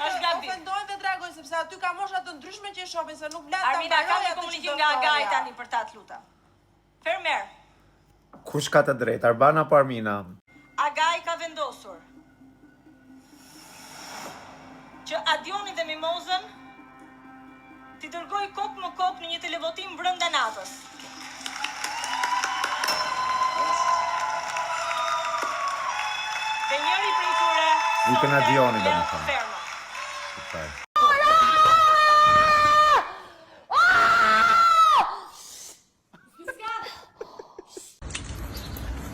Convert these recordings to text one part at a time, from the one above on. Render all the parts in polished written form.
ofendojnë dhe dragojnë, sepse aty ka mosha të ndryshme që e shohin, se nuk vlen ta Armida, ka një komunikim nga Agaj tani për ta, të lutem. Fermer. Kush ka të drejtë, Arbana apo Armina? Agaj ka vendosur që Adionin dhe Mimozën t'i dërgoj kokë më kokë në një televotim brenda natës. Dhe njëri prej tyre Ikën Adioni, domethënë. ferma.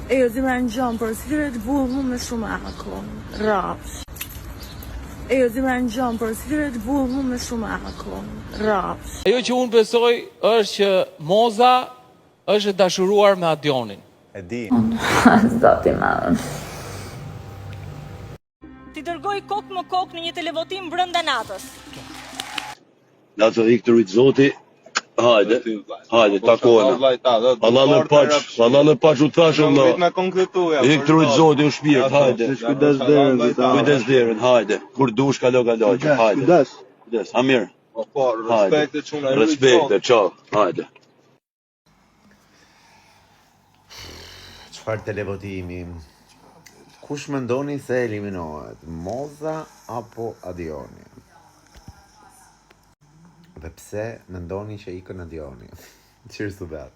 E jo zila në gjonë, për sfiret bullë mu me shumë ako. Rapsh. E jo zila në gjonë, për sfiret bullë mu me shumë ako. Rapsh. Ajo që unë besoj është që Moza është e dashuruar me Adionin. E di. Zoti ma. T'i dërgoj kokë më kokë në një televotim brenda natës. Na të Viktorit Zoti, hajde, takojna. Allah në paç u thashëm na. Viktorit Zoti u shpirt, hajde. Kujdes derën, hajde. Kur dush kalo, hajde. Kujdes. Amir. Respekte, çao, hajde. Çfarë televotimi? Kush mendoni se eliminohet? Moza apo Adioni? Dhe pse mendoni që ikën Adioni? Cheers to that.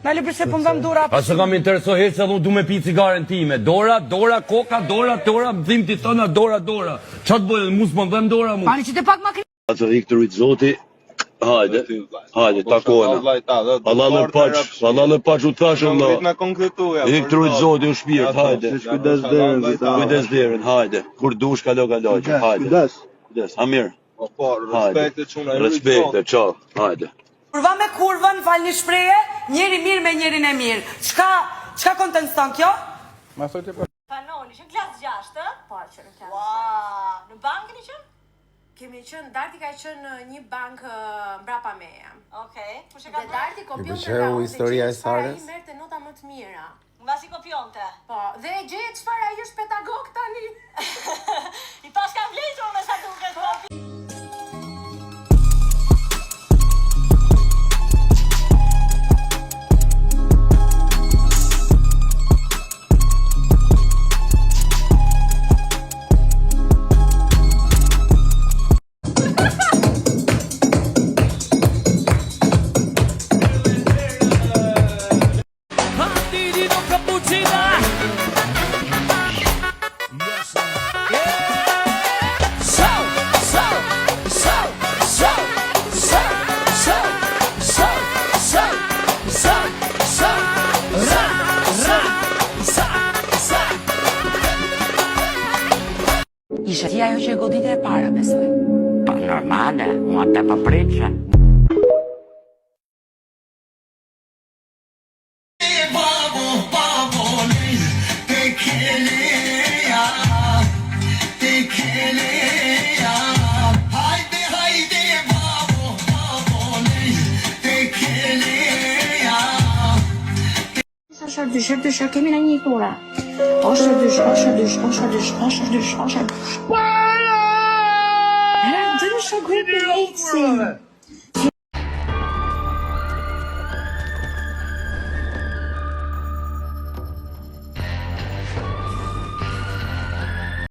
Nale përse po mbam dora. A se kam intereso heq se unë du me pi cigaren time. Dora, koka, dora, dhim ti thona, dora. Qa të bëjë, mus më dhem dora mu. Pani që të pak ma kri... Na të Viktorit Zoti, hajde, takojna. Allah në paç u thashëm na. Viktorit Zoti u shpirt, hajde. Kujdes derën, hajde. Kur dush kalo, hajde. Kujdes. Amir. Respekte, çao, hajde. Kurva me kurvën, falni shpreje, njeri mirë me njerin e mirë. Çka konteston kjo? Panoli, që në klasë 6, ë? Po, që në klasë. Ua, në bankën i qënë? Kemi qënë, Darti ka qënë një bankë mbrapa meja. Okej, kush e ka Dhe bërë? Darti kopionte I pëlqeu historia e Sarës? I merrte nota më të mira. Nga si kopionte. Po, dhe e gjeje çfarë ai është pedagog tani. I pas ka vlejtur me sa duket, po. Ishe ti ajo që e godite e para, besoj. Pa normale, unë atë për pritëshe. Dysher, kemi në një tura. Osher dysh. Dysher grupi ecin.